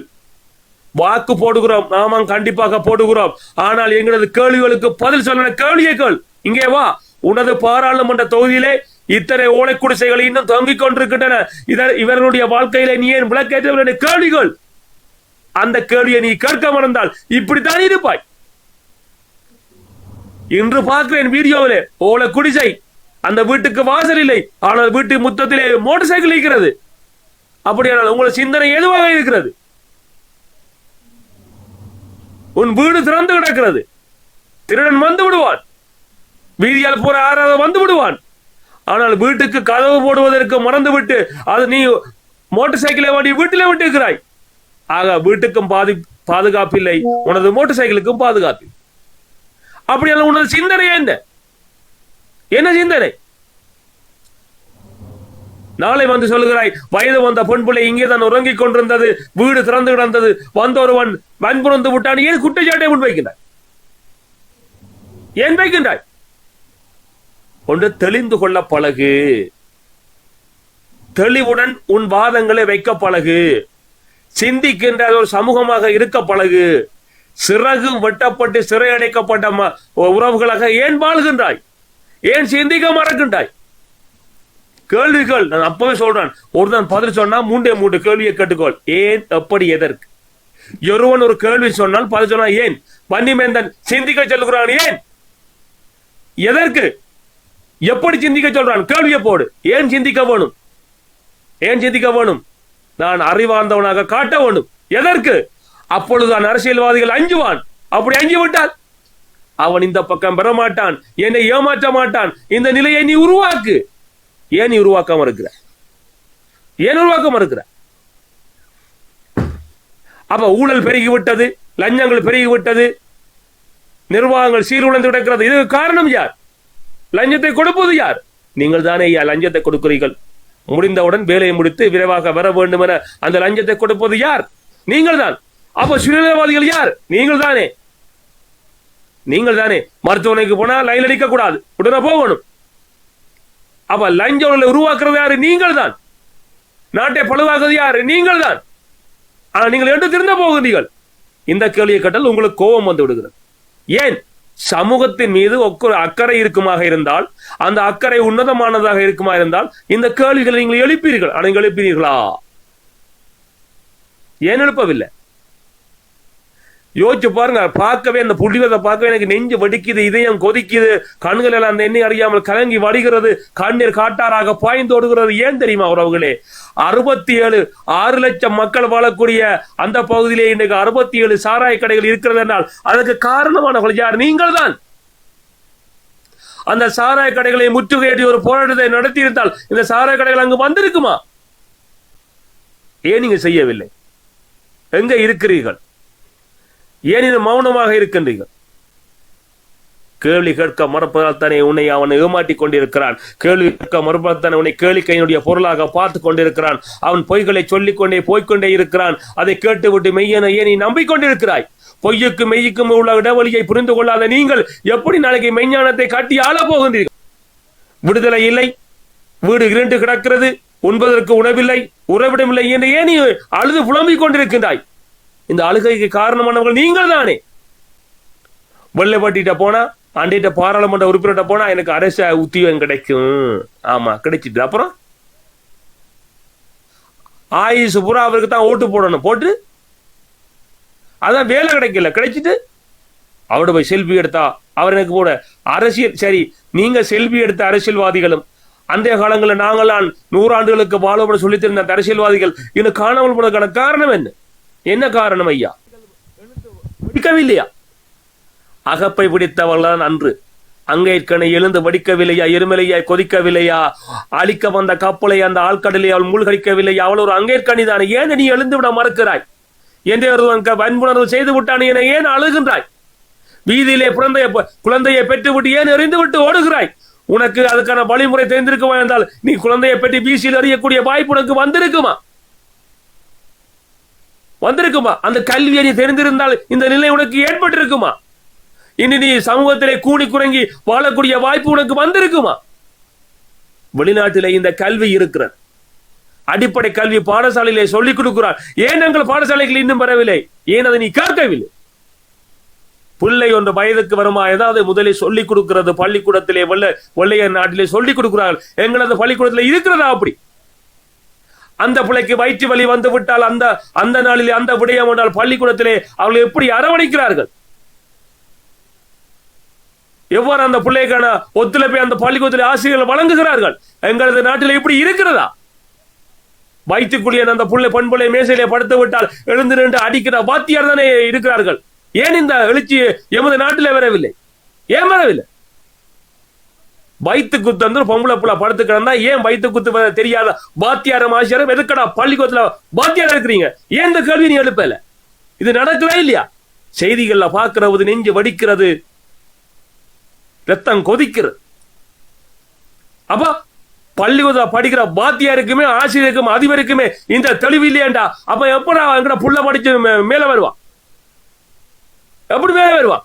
வாக்கு போடுகிறோம், ஆமாம் கண்டிப்பாக போடுகிறோம். ஆனால் எங்களது கேள்விகளுக்கு பதில் சொல்ல கேள்வியை கேள். இங்கே வா. உனது பாராளுமன்ற தொகுதியிலே இத்தனை ஓலை குடிசைகள் இன்னும் தொங்கிக் கொண்டிருக்கின்றன. இவர்களுடைய வாழ்க்கையில நீ ஏன் விளக்கேற்ற கேள்விகள். அந்த கேள்வியை நீ கேட்க மறந்தால் இப்படித்தான் இருப்பாய். இன்று பார்க்கிறேன் வீடியோவிலே ஓலை குடிசை, அந்த வீட்டுக்கு வாசல் இல்லை, ஆனால் வீட்டு முத்தத்திலே மோட்டார் சைக்கிள் இருக்கிறது. அப்படியானால் உங்கள் சிந்தனை எதுவாக இருக்கிறது? உன் வீடு திறந்து கிடக்கிறது, திருடன் வந்து விடுவான், வீதியால் போற ஆறாவது வந்து விடுவான். ஆனால் வீட்டுக்கு கதவு போடுவதற்கு மறந்துவிட்டு அது நீ மோட்டார் சைக்கிளை வாடி வீட்டிலே விட்டுக்கிறாய். ஆக வீட்டுக்கும் பாதுகாப்பு இல்லை, உனது மோட்டார் சைக்கிளுக்கும் பாதுகாப்பு. அப்படியானால் உனது சிந்தனை என்ன சிந்தனை? நாளை வந்து சொல்லுகிறாய், வயது வந்த பெண் பிள்ளை இங்கே தான் உறங்கிக் கொண்டிருந்தது, வீடு திறந்து கிடந்தது, வந்த ஒருவன் வன்புறந்து விட்டான். ஏன் குற்றச்சாட்டை முன்வைக்கின்றாய்? ஏன் வைக்கின்றாய்? ஒன்று தெளிந்து கொள்ள பழகு. தெளிவுடன் உன் வாதங்களை வைக்க பழகு. சிந்திக்கின்ற ஒரு சமூகமாக இருக்க பழகு. சிறகு வெட்டப்பட்டு சிறை அடைக்கப்பட்ட உறவுகளாக ஏன் வாழ்கின்றாய்? ஏன் சிந்திக்க மறக்கின்றாய்? கேள்விகள் நான் அப்பவே சொல்றேன். ஒருதான் பதில் சொன்னா 3 கேள்வியை கேட்டுக்கோள். ஏன், எப்படி, எதற்கு? ஒருவன் ஒரு கேள்வி சொன்னால் பதில் சொன்னா ஏன். வன்னிமேந்தன் சிந்திக்க சொல்லுகிறான். ஏன், எதற்கு, எப்படி சிந்திக்க சொல்றான்? கேள்வியை போடு. ஏன் சிந்திக்க வேணும்? ஏன் சிந்திக்க வேணும்? நான் அறிவார்ந்தவனாக காட்ட வேண்டும். எதற்கு? அப்பொழுதுதான் அரசியல்வாதிகள் அஞ்சுவான். அப்படி அஞ்சு விட்டால் அவன் இந்த பக்கம் பெறமாட்டான், என்னை ஏமாற்ற மாட்டான். இந்த நிலையை நீ உருவாக்கு. ஏன் நீ உருவாக்க மறுக்கிற? ஏன் உருவாக்க மறுக்கிற? அப்ப ஊழல் பெருகிவிட்டது, லஞ்சங்கள் பெருகிவிட்டது, நிர்வாகங்கள் சீர்குலைந்து கிடக்கிறது. இதுக்கு காரணம் யார்? லஞ்சத்தை கொடுப்பது யார்? நீங்கள் தானே ஐயா லஞ்சத்தை கொடுக்கிறீர்கள். முடிந்தவுடன் வேலையை முடித்து விரைவாக வர வேண்டும் என அந்த லஞ்சத்தை கொடுப்பது யார்? நீங்கள் தான். அப்ப சுயநலவாதிகள் யார்? நீங்கள் தானே. நீங்கள் தானே. மருத்துவமனைக்கு போனா லைன் அடிக்க கூடாது, உடனே போகணும். அப்ப லஞ்ச உருவாக்குறது யாரு? நீங்கள் தான். நாட்டை பழுவாக்குறது யாரு? நீங்கள் தான். ஆனா நீங்கள் என்று திருந்த போகிறீர்கள். இந்த கேள்வியை கேட்டால் உங்களுக்கு கோபம் வந்து விடுகிறது. ஏன்? சமூகத்தின் மீது அக்கறை இருக்குமாக இருந்தால், அந்த அக்கறை உன்னதமானதாக இருக்குமா இருந்தால் இந்த கேள்விகளை நீங்கள் எழுப்பீர்கள். ஆனால் நீங்கள் எழுப்பினீர்களா? ஏன் எழுப்பவில்லை? யோசிச்சு பாருங்க. பார்க்கவே அந்த புள்ளிவதை பார்க்கவே எனக்கு நெஞ்சு வடிக்குது, இதயம் கொதிக்குது, கண்கள் எல்லாம் அந்த எண்ணெய் அறியாமல் கலங்கி வடிகிறது, கண்ணீர் காட்டாராக பாய்ந்தோடுகிறது. ஏன் தெரியுமா உறவுகளே? 6 லட்சம் மக்கள் வாழக்கூடிய அந்த பகுதியிலே இன்னைக்கு 67 சாராய கடைகள் இருக்கிறது என்றால் அதற்கு காரணமானவர்கள் யார்? நீங்கள் தான். அந்த சாராய கடைகளை முற்றுகையிட்டு ஒரு போராட்டத்தை நடத்தி இருந்தால் இந்த சாராய கடைகள் அங்கு வந்திருக்குமா? ஏன் நீங்க செய்யவில்லை? எங்க இருக்கிறீர்கள்? ஏன் இது மௌனமாக இருக்கின்றீர்கள்? கேள்வி கேட்க மறுப்பதால் தானே உன்னை அவன் ஏமாற்றி கொண்டிருக்கிறான். கேள்வி கேட்க மறுப்பதால் தானே உன்னை கேளிக்கையினுடைய பொருளாக பார்த்து கொண்டிருக்கிறான். அவன் பொய்களை சொல்லிக்கொண்டே போய்கொண்டே இருக்கிறான். அதை கேட்டுவிட்டு மெய்யென ஏன் நீ நம்பிக்கொண்டிருக்கிறாய்? பொய்யுக்கும் மெய்யுக்கும் உள்ள இடைவெளியை புரிந்து கொள்ளாத நீங்கள் எப்படி நாளைக்கு மெய்ஞானத்தை காட்டி ஆள போகின்றீர்கள்? விடுதலை இல்லை, வீடு இருண்டு கிடக்கிறது, உண்பதற்கு உணவில்லை, உறவிடமில்லை என்று ஏன் நீ அழுது புலம்பிக் கொண்டிருக்கின்றாய்? இந்த அழுகைக்கு காரணமானவர்கள் நீங்கள் தானே. வெள்ளைப்பட்டிட்ட போனா, அண்டிட்ட பாராளுமன்ற உறுப்பினர்கிட்ட போனா எனக்கு அரசு உத்தியோகம் கிடைக்கும். ஆமா, கிடைச்சிட்டு அப்புறம் ஆயுசு பூரா அவருக்கு தான் ஓட்டு போடணும். போட்டு அதான் வேலை கிடைக்கல, கிடைச்சிட்டு அவரோட போய் செல்ஃபி எடுத்தா அவர் எனக்கு போட அரசியல். சரி, நீங்க செல்ஃபி எடுத்த அரசியல்வாதிகளும் அந்த காலங்களில் நாங்களாம் 100 ஆண்டுகளுக்கு வாழப்பட சொல்லித்திருந்த அந்த அரசியல்வாதிகள் இன்னும் காணாமல் போனதுக்கான காரணம் என்ன? என்ன காரணம் ஐயா? வெடிக்கவில்லையா? அகப்பை பிடித்தவள்தான் அன்று அங்கேற்கனை எழுந்து வடிக்கவில்லையா? எருமலையாய் கொதிக்கவில்லையா? அழிக்க வந்த கப்பலை அந்த ஆழ்கடலை அவள் மூழ்கடிக்கவில்லையா? அவள் ஒரு அங்கேற்கனிதானே. ஏன் நீ எழுந்து விட மறுக்கிறாய்? எந்த ஒருவன் வன்புணர்வு செய்து விட்டான் என ஏன் அழுகின்றாய்? வீதியிலே குழந்தையை பெற்றுவிட்டு ஏன் எறிந்து விட்டு ஓடுகிறாய்? உனக்கு அதுக்கான வழிமுறை தெரிந்திருக்குமா என்றால் நீ குழந்தையை பெற்று வீசியில் அறியக்கூடிய வாய்ப்பு உனக்கு வந்திருக்குமா? அந்த கல்வியை நீ தெரிந்திருந்தால் இந்த நிலை உனக்கு ஏற்பட்டிருக்குமா? இனி நீ சமூகத்திலே கூணி குறங்கி வாழக்கூடிய வாய்ப்பு உனக்கு வந்திருக்குமா? வெளிநாட்டிலே இந்த கல்வி இருக்கிறது. அடிப்படை கல்வி பாடசாலையிலே சொல்லிக் கொடுக்கிறார். ஏன் எங்கள் பாடசாலைகள் இன்னும் வரவில்லை? ஏன் அதை நீ கேட்கவில்லை? பிள்ளை ஒன்று வயதுக்கு வருமா ஏதாவது முதலில் சொல்லிக் கொடுக்கிறது பள்ளிக்கூடத்திலே. வெள்ளையர் நாட்டிலே சொல்லிக் கொடுக்கிறார்கள். எங்களது பள்ளிக்கூடத்தில் இருக்கிறதா அப்படி? அந்த பிள்ளைக்கு வயிற்று வலி வந்து விட்டால் அந்த நாளிலே அந்த விடயம் என்றால் பள்ளிக்கூடத்திலே அவர்கள் எப்படி அரவணைக்கிறார்கள்? எவ்வாறு அந்த பிள்ளைக்கான ஒத்துழைப்பை அந்த பள்ளிக்கூடத்திலே ஆசிரியர்கள் வழங்குகிறார்கள்? எங்களது நாட்டில் இப்படி இருக்கிறதா? வயிற்றுக்குள்ளே அந்த புள்ளை பண்புள்ளை மேசையிலே படுத்து விட்டால் எழுந்து நின்று அடிக்கிற வாத்தியார் தானே இருக்கிறார்கள். ஏன் இந்த எழுச்சி எமது நாட்டிலே வரவில்லை? ஏன் வரவில்லை? வயிற்று குத்து வந்து பொம்பளை புள்ள படுத்து கிடந்தா ஏன் வயிற்று குத்து தெரியாத வாத்தியாரம் ஆசிரியர் எதுக்கடா பள்ளிக்கூடத்துல வாத்தியாரம் இருக்கிறீங்க? ஏன் இந்த கேள்வி நீ எழுப்பல? இது நடக்கவே இல்லையா? செய்திகள்ல பாக்குறது நெஞ்சு வடிக்கிறது, ரத்தம் கொதிக்கிறது. அப்ப பள்ளிக்கூட படிக்கிற வாத்தியாருக்குமே ஆசிரியருக்கும் அதிபருக்குமே இந்த தெளிவு இல்லையாண்டா அப்ப எப்படா எங்கட புள்ள படிச்சு மேல வருவா? எப்படி மேல வருவா?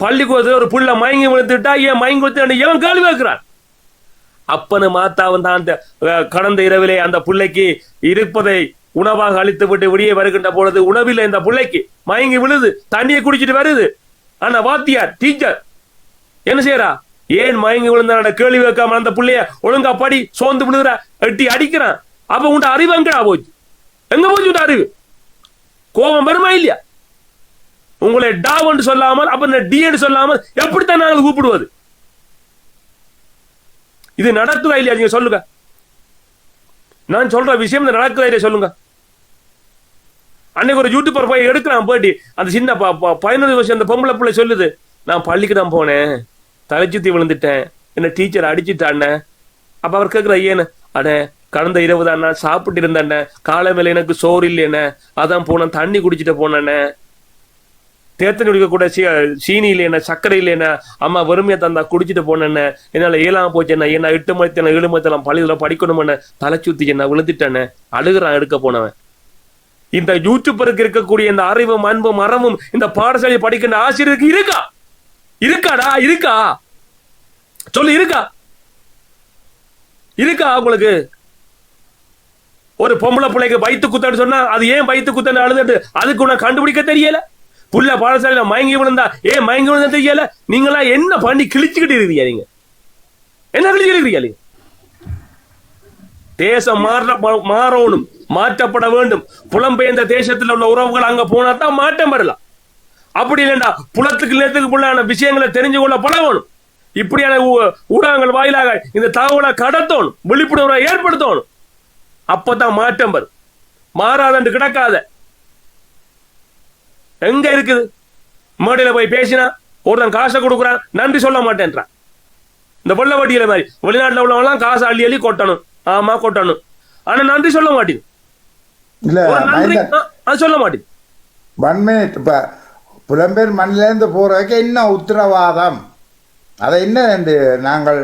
பள்ளிக்கூடத்தில் ஒரு புள்ள மயங்கி விழுந்துட்டா ஏன் மயங்கி விழுத்து எவன் கேள்வி வைக்கிறான்? அப்பனு மாத்தாவன் தான் அந்த கடந்த இரவிலே அந்த பிள்ளைக்கு இருப்பதை உணவாக அளித்து விட்டு வெளியே வருகின்ற பொழுது உணவில் இந்த பிள்ளைக்கு மயங்கி விழுது, தண்ணியை குடிச்சிட்டு வருது. ஆனா வாத்தியார் டீச்சர் என்ன செய்யறா? ஏன் மயங்கி விழுந்த கேள்வி வைக்காம அந்த பிள்ளைய ஒழுங்கா படி சோர்ந்து விழுகிற எட்டி அடிக்கிறான். அப்ப உண்ட அறிவு எங்கடா போச்சு? எங்க போச்சு உண்ட அறிவு? கோபம் வருமா இல்லையா? உங்களை டாவன்னு சொல்லாமல் அப்ப டி என்று சொல்லாமல் எப்படித்தான் நாங்கள் கூப்பிடுவது? இது நடக்குதா இல்லையா? நீங்க சொல்லுங்க. நான் சொல்ற விஷயம் நடக்குதா இல்லையா சொல்லுங்க. அன்னைக்கு ஒரு யூடியூபர் போய் எடுக்கலாம் போயிட்டு அந்த சின்ன 15 வருஷம் அந்த பொம்பளை பிள்ளை சொல்லுது, நான் பள்ளிக்கூடம் போனேன், தலைச்சுத்தி விழுந்துட்டேன், என்ன டீச்சர் அடிச்சுட்டாண்ண. அப்ப அவர் கேட்கிற ஏன்னு, அட கடந்த 20 அண்ணா சாப்பிட்டு இருந்தேன், காலை மேல எனக்கு சோறு இல்லையண்ணே, அதான் போனேன், தண்ணி குடிச்சிட்டு போனேண்ணே, தேர்த்தனி குடிக்க கூட சீனி இல்லையண்ணா, சர்க்கரை இல்லையண்ணா, அம்மா வறுமையை தந்தா குடிச்சிட்டு போனேன்னு, என்னால இயலாம போச்சேண்ணா, என்ன 8 மணித்தன 7 மணித்தனம் பள்ளியில படிக்கணும்னு தலைச்சுத்திச்சேண்ணா, விழுந்துட்டேன்னு அழுகுறான் எடுக்க போனவன். இந்த யூடியூபருக்கு இருக்கக்கூடிய இந்த அறிவும் அன்பும் மரமும் இந்த பாடசாலை படிக்கின்ற ஆசிரியருக்கு இருக்கா? இருக்காடா? இருக்கா? சொல்லு, இருக்கா? இருக்கா உங்களுக்கு? ஒரு பொம்பளை பிள்ளைக்கு வயிற்று குத்தன்னு சொன்னா அது ஏன் வயிற்று குத்தன்னு அழுதுட்டு அதுக்கு உனக்கு கண்டுபிடிக்க தெரியல? புள்ள பாடசாலையில மயங்கி விழுந்தா ஏன் மயங்கி விழுந்தா தெரியல? நீங்களா என்ன பண்ணி கிழிச்சுக்கிட்டு இருக்கீங்க? நீங்க என்ன கிழிச்சுக்கிட்டு இருக்கீங்க? தேசம் மாறணும், மாற்றப்பட வேண்டும். புலம்பெயர்ந்த தேசத்தில் உள்ள உறவுகள் அங்க போனா தான் மாற்றம் வரலாம். அப்படி இல்லைன்னா புலத்துக்கு நிலத்துக்கு புள்ளான விஷயங்களை தெரிஞ்சு கொள்ள பழகணும். இப்படியான ஊடகங்கள் வாயிலாக இந்த தகவலை கடத்தணும், விழிப்புணர்வை ஏற்படுத்தணும். அப்பதான் மாற்றம் வரும். மாறாதன்று கிடக்காத. எங்க இருக்குது? மேடையில போய் பேசினா ஒருத்தன் காசை கொடுக்குறான், நன்றி சொல்ல மாட்டேன்றான். இந்த வெள்ள வட்டியில மாதிரி வெளிநாட்டுல உள்ளவங்களாம் காசை அள்ளி அள்ளி கொட்டணும். ஆமா கொட்டணும், ஆனா நன்றி சொல்ல மாட்டேன். அது சொல்ல மாட்டேன். 1 minute. இப்ப புலம்பெயர் மண்ணிலேருந்து போறதுக்கு என்ன உத்தரவாதம்? அதை என்ன நாங்கள்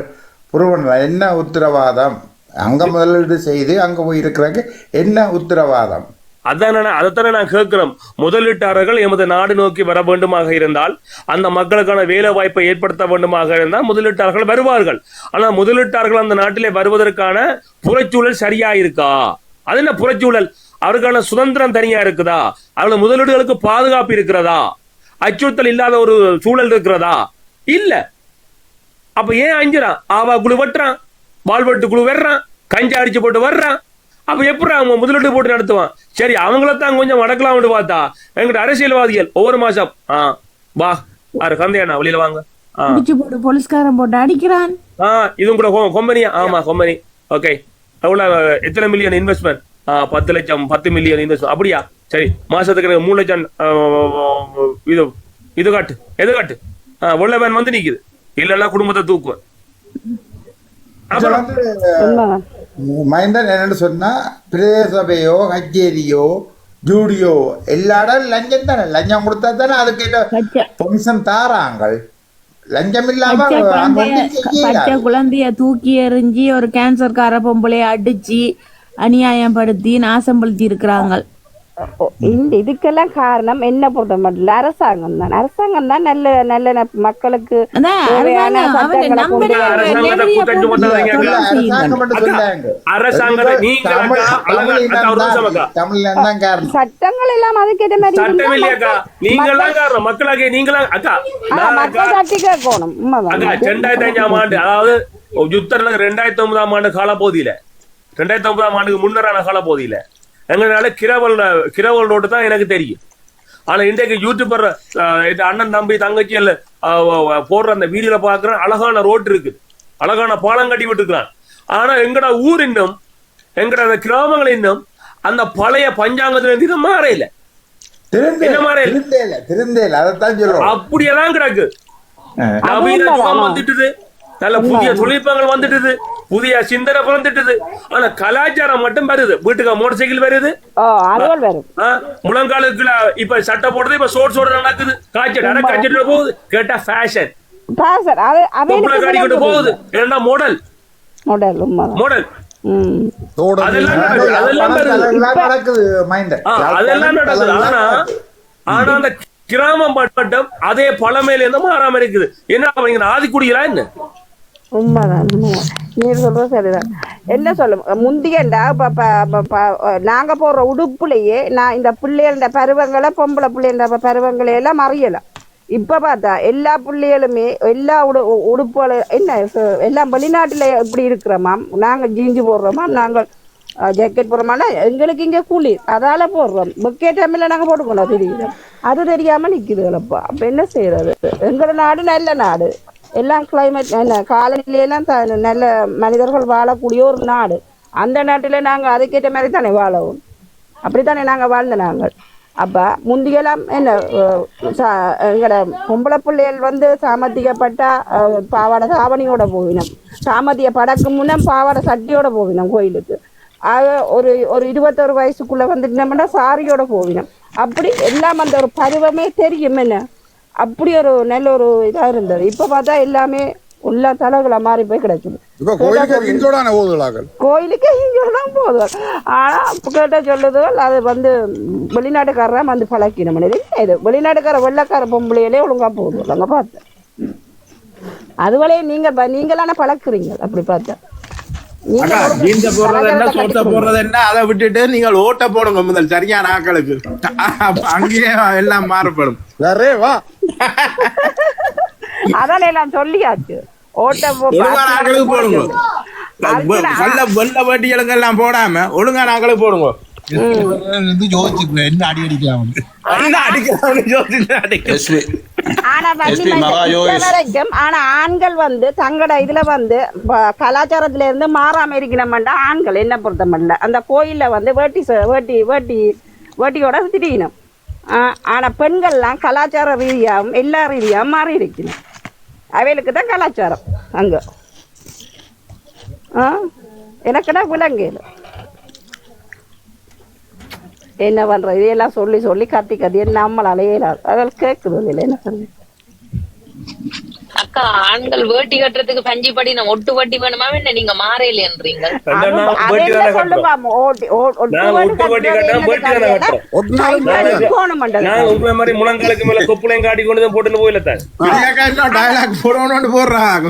புரிவன என்ன உத்தரவாதம்? அங்க முதலீடு செய்து அங்க போய் இருக்கிறதுக்கு என்ன உத்தரவாதம்? அதைத்தானே நான் கேட்கிறோம். முதலீட்டாளர்கள் எமது நாடு நோக்கி வர வேண்டுமாக இருந்தால், அந்த மக்களுக்கான வேலை வாய்ப்பை ஏற்படுத்த வேண்டுமாக இருந்தால் முதலீட்டாளர்கள் வருவார்கள். ஆனா முதலீட்டாளர்கள் அந்த நாட்டிலே வருவதற்கான புறச்சூழல் சரியா இருக்கா? அது என்ன புறச்சூழல்? அவருக்கான சுதந்திரம் தனியா இருக்குதா? அவர்கள் முதலீடுகளுக்கு பாதுகாப்பு இருக்கிறதா? அச்சுறுத்தல் இல்லாத ஒரு சூழல் இருக்கிறதா? இல்ல. அப்ப ஏன் அஞ்சுறான்? ஆவா குழு வெட்டுறான், வால்வெட்டு குழு வெட்டுறான், கஞ்சா அடிச்சு போட்டு வர்றான். அப்ப எப்படி அவங்க முதலீடு போட்டு நடத்துவான்? சரி, அவங்களத்தான் கொஞ்சம் அடக்கலாம்னு பார்த்தா எங்கிட்ட அரசியல்வாதிகள் ஒவ்வொரு மாசம் வா கந்தையாண்ணா வெளியில வாங்க போலீஸ்காரன் போட்டு அடிக்கிறான். இதுவும் கூட கம்பெனியா? ஆமா கம்பெனி. ஓகே, எத்தனை மில்லியன் இன்வெஸ்ட்மெண்ட்? 10 லட்சம் 10 மில்லியன் இன்வெஸ்ட்மெண்ட். அப்படியா? சரி, மாசத்துக்கு எனக்கு 3 லட்சம் இது காட்டு, எது காட்டு? வெள்ள வேன் வந்து நிக்குது. இல்லன்னா குடும்பத்தை தூக்குவேன். மைந்தன் என்னன்னு சொன்னா, பிரதேசபையோ கச்சேரியோ ஜூடியோ எல்லா இடம் லஞ்சம் தானே. லஞ்சம் கொடுத்தா தானே அதுக்கு பெர்மிஷன் தாராங்க. லஞ்சம் இல்லாம பச்சை குழந்தைய தூக்கி எறிஞ்சி ஒரு கேன்சர்கார பொம்பளைய அடிச்சு அநியாயப்படுத்தி நாசப்படுத்தி இருக்கிறாங்க. இதுக்கெல்லாம் காரணம் என்ன பொறுத்த மட்டும் அரசாங்கம் தான். அரசாங்கம் தான் நல்ல நல்ல மக்களுக்கு சட்டங்கள் எல்லாம் அதுக்கேற்ற மாதிரி மக்கள் தட்டி கேட்கணும். 2005ஆம் ஆண்டு, அதாவது யுத்தர்ல 2009ஆம் ஆண்டு காலப்பகுதியில, 2009ஆம் ஆண்டுக்கு முன்னரான காலப்பகுதியில எங்கனால கிரவல் ரோடு தான் எனக்கு தெரியும். ஆனா இன்றைக்கு யூடியூபர் அண்ணன் தம்பி தங்கச்சி எல்லாம் போடுற அந்த வீடியோல பாக்குறேன், அழகான ரோடு இருக்குது, அழகான பாலம் கட்டி விட்டுருக்கான். ஆனா எங்கட ஊர் இன்னும், எங்கட அந்த கிராமங்கள் இன்னும் அந்த பழைய பஞ்சாங்கத்துல இருந்து இது மாறையில அப்படியெல்லாம் கிடக்கு. நவீனத்துவம் வந்துட்டுது, நல்ல புதிய தொழில்நுட்பங்கள் வந்துட்டுது, புதிய சிந்தனை பிறந்துட்டுது. ஆனா கலாச்சாரம் மட்டும் வருது. வீட்டுக்கு மோட்டர் சைக்கிள் வருது, முழங்காலுக்குள்ள இப்ப சட்டை போடுறது, இப்ப சோட நடக்குது, காய்ச்சல் போகுது. கேட்டா ஃபேஷன் காட்டிக்கிட்டு போகுது. ஏன்னா மாடல் அதெல்லாம் நடக்குது. ஆனா அந்த கிராமம் மட்டும் அதே பழமையில இருந்து மாறாம இருக்குது. என்ன ஆதிக்குடிகளா என்ன? உண்மைதான், நீர் சொல்றது சரிதான். என்ன சொல்ல முந்தியண்டா நாங்க போடுற உடுப்புலயே நான் இந்த பிள்ளைகள பருவங்களை, பொம்பளை பிள்ளைகள பருவங்களை எல்லாம் அறியலாம். இப்ப பார்த்தா எல்லா பிள்ளைகளுமே எல்லா உடுப்புகளை என்ன எல்லாம் வெளிநாட்டுல எப்படி இருக்கிறோமாம், நாங்க ஜீஞ்சு போடுறோமா, நாங்கள் ஜாக்கெட் போடுறோமானா எங்களுக்கு இங்க கூலி அதால போடுறோம். புக்கே டைம்ல நாங்க போட்டுக்கணும், தெரியுது. அது தெரியாம நிக்குதுகளப்பா. அப்ப என்ன செய்யறது? எங்களோட நாடு நல்ல நாடு, எல்லாம் கிளைமேட் என்ன காலநிலையெல்லாம் நல்ல மனிதர்கள் வாழக்கூடிய ஒரு நாடு. அந்த நாட்டில் நாங்கள் அதுக்கேற்ற மாதிரி தானே வாழவும். அப்படித்தானே நாங்கள் வாழ்ந்த நாங்கள். அப்போ முந்தியெல்லாம் என்ன எங்களோட பொம்பளை பிள்ளைகள் வந்து சாமத்தியப்பட்டா பாவாடை தாவணியோட போவினோம், சாமத்திய படக்கு முன்னே பாவாடை சட்டியோட போவினோம் கோயிலுக்கு. ஆக ஒரு 21 வயசுக்குள்ளே வந்துட்டோம்னா சாரியோட போவினோம். அப்படி எல்லாம் அந்த ஒரு பருவமே தெரியும். என்ன அப்படி ஒரு நல்ல ஒரு இதா இருந்தது. இப்ப பார்த்தா எல்லாமே உள்ள தலைகளை மாறி போய் கிடைக்குது. கோயிலுக்கு இங்கோதான் போகுது. ஆனா கேட்ட சொல்லுதுகள் அது வந்து வெளிநாட்டுக்காரன் வந்து பழக்கின மனித இது வெளிநாட்டுக்கார வெள்ளக்கார பொம்பளையிலே ஒழுங்கா போகுது. அங்க பார்த்தேன் அதுவளே நீங்களான பழக்குறீங்க. அப்படி பார்த்தா போடுறது என்ன, அதை விட்டுட்டு நீங்கள் ஓட்ட போடுங்க முதல் சரியான ஆக்களுக்கு. அங்கேயே எல்லாம் மாறப்படும். அதான் எல்லாம் சொல்லியாச்சு. ஓட்ட ஒழுங்கான ஆக்களுக்கு போடுங்க. வெள்ள வேட்டிகளுக்கு எல்லாம் போடாம ஒழுங்கான ஆக்களுக்கு போடுங்க. யோசிச்சுக்கிறேன் என்ன அடி அடிக்கலாம் என்ன அடிக்கிறான்னு யோசிச்சு அடிக்க. ஆனா வரைக்கும் ஆனா ஆண்கள் வந்து தங்கட இதுல வந்து கலாச்சாரத்துல இருந்து மாறாம இருக்கணும்டா ஆண்கள் என்ன பொறுத்தமல்ல அந்த கோயில்ல வந்து வேட்டியோட திரியணும். ஆனா பெண்கள்லாம் கலாச்சார ரீதியாகவும் எல்லா ரீதியாகவும் மாறி இருக்கணும். அவைகளுக்கு தான் கலாச்சாரம் அங்க. எனக்குடா விலங்கு என்ன பண்றது இதையெல்லாம் சொல்லி சொல்லி கத்தி நம்மளால இயலாது. அதெல்லாம் கேட்குது இல்லை என்ன சொல்றது. அக்கா ஆண்கள் வேட்டி கட்டுறதுக்கு பஞ்சு படி நான் ஒட்டு வட்டி வேணுமா என்ன நீங்க மாறையிலன்றீங்க. முழங்காலுக்கு மேல கொப்புளையும் காட்டி கொண்டு போட்டு போயில போடுறாங்க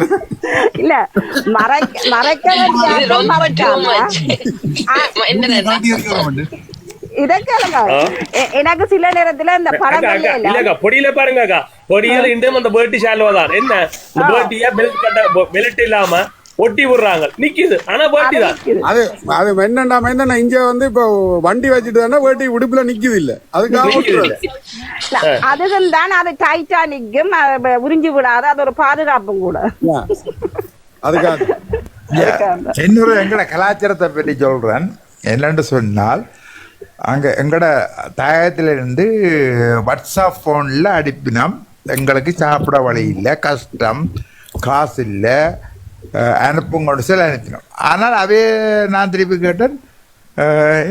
இல்ல மறைக்க எனக்கு சில நேரத்துல இந்த படங்கள்ல பொடியில பாருங்க பொடியில இன்றும் அந்த வேட்டி ஷால்வாதான் என்ன இந்த வேட்டியா பெல்ட் இல்லாம ஒட்டி விடுறாங்க நிக்குது. ஆனா வேட்டி தான் அது என்னன்னா இங்க வந்து இப்ப வண்டி வச்சுட்டு தானே வேட்டி உடுப்புல நிக்குது இல்ல அதுக்காக அதுவும் தான் அது டைட்டா நிக்கும் உறிஞ்சு விடாது. அது ஒரு பாதுகாப்பும் கூட. அதுக்காக இன்னொரு எங்கட கலாச்சாரத்தை பற்றி சொல்றேன். என்னன்னு சொன்னால் அங்கே எங்களோட தாயத்திலிருந்து வாட்ஸ்அப் ஃபோனில் அனுப்பினோம். எங்களுக்கு சாப்பிட வழி இல்லை, கஷ்டம், காசு இல்லை, அனுப்புங்கொண்டு சொல்லி அனுப்பினோம். ஆனால் அவே நான் திருப்பி கேட்டேன்,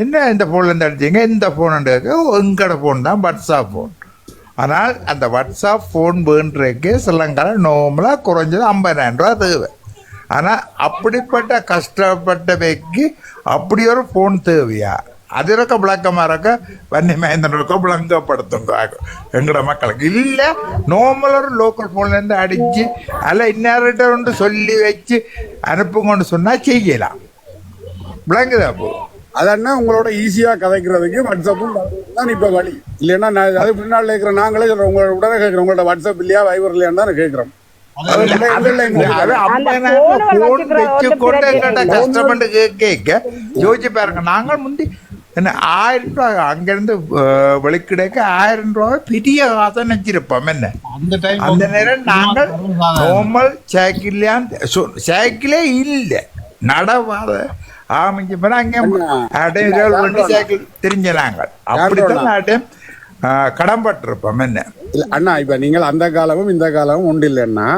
என்ன இந்த ஃபோன்லேருந்து அடிச்சிங்க, இந்த ஃபோன் கேட்க எங்களோட ஃபோன் தான் வாட்ஸ்அப் ஃபோன். ஆனால் அந்த வாட்ஸ்அப் ஃபோன் வேண்டுறதுக்கு சிலங்காலம் நார்மலாக குறைஞ்சது 50,000 ரூபா தேவை. ஆனால் அப்படிப்பட்ட கஷ்டப்பட்டவைக்கு அப்படி ஒரு ஃபோன் தேவையா? அது இருக்க விளக்கமாக இருக்க வன்னிமேந்திரனுக்கோ விளங்கப்படுத்துங்க எங்களோட மக்களுக்கு. இல்லை நார்மலாக ஒரு லோக்கல் ஃபோன்லேருந்து அடித்து அல்ல இன்னொருட்ட ஒன்று சொல்லி வச்சு அனுப்புங்கன்னு சொன்னால் செய்யலாம். விளங்குதா? அப்போ அதன்னா உங்களோட ஈஸியா கதைக்கிறதுக்கு வாட்ஸ்அப்பும் தான் இப்ப வழி. இல்லைன்னா நான் அது பின்னால இருக்கிற நாங்களே சொல்றோம் உங்களோட உடனே கேட்கிறோம் உங்களோட வாட்ஸ்அப் இல்லையா வைபர் இல்லையான்னு தான் கேட்கிறோம். யோசிச்சு பாருங்க, நாங்கள் முந்தி என்ன 1000 ரூபாய் அங்கிருந்து வெளிக்கிடைக்க 1000 ரூபாய் பெரிய காசை நினைச்சிருப்போம். என்ன அந்த நேரம் நாங்கள் நார்மல் சைக்கிளே இல்லை நடவாத ஆரம்பிச்சு போனா அங்கே சைக்கிள் தெரிஞ்ச நாங்கள் அப்படித்தான் கடன்பட்டிருப்போம். என்ன அண்ணா இப்ப நீங்கள் அந்த காலமும் இந்த காலமும் ஒன்று இல்லைன்னா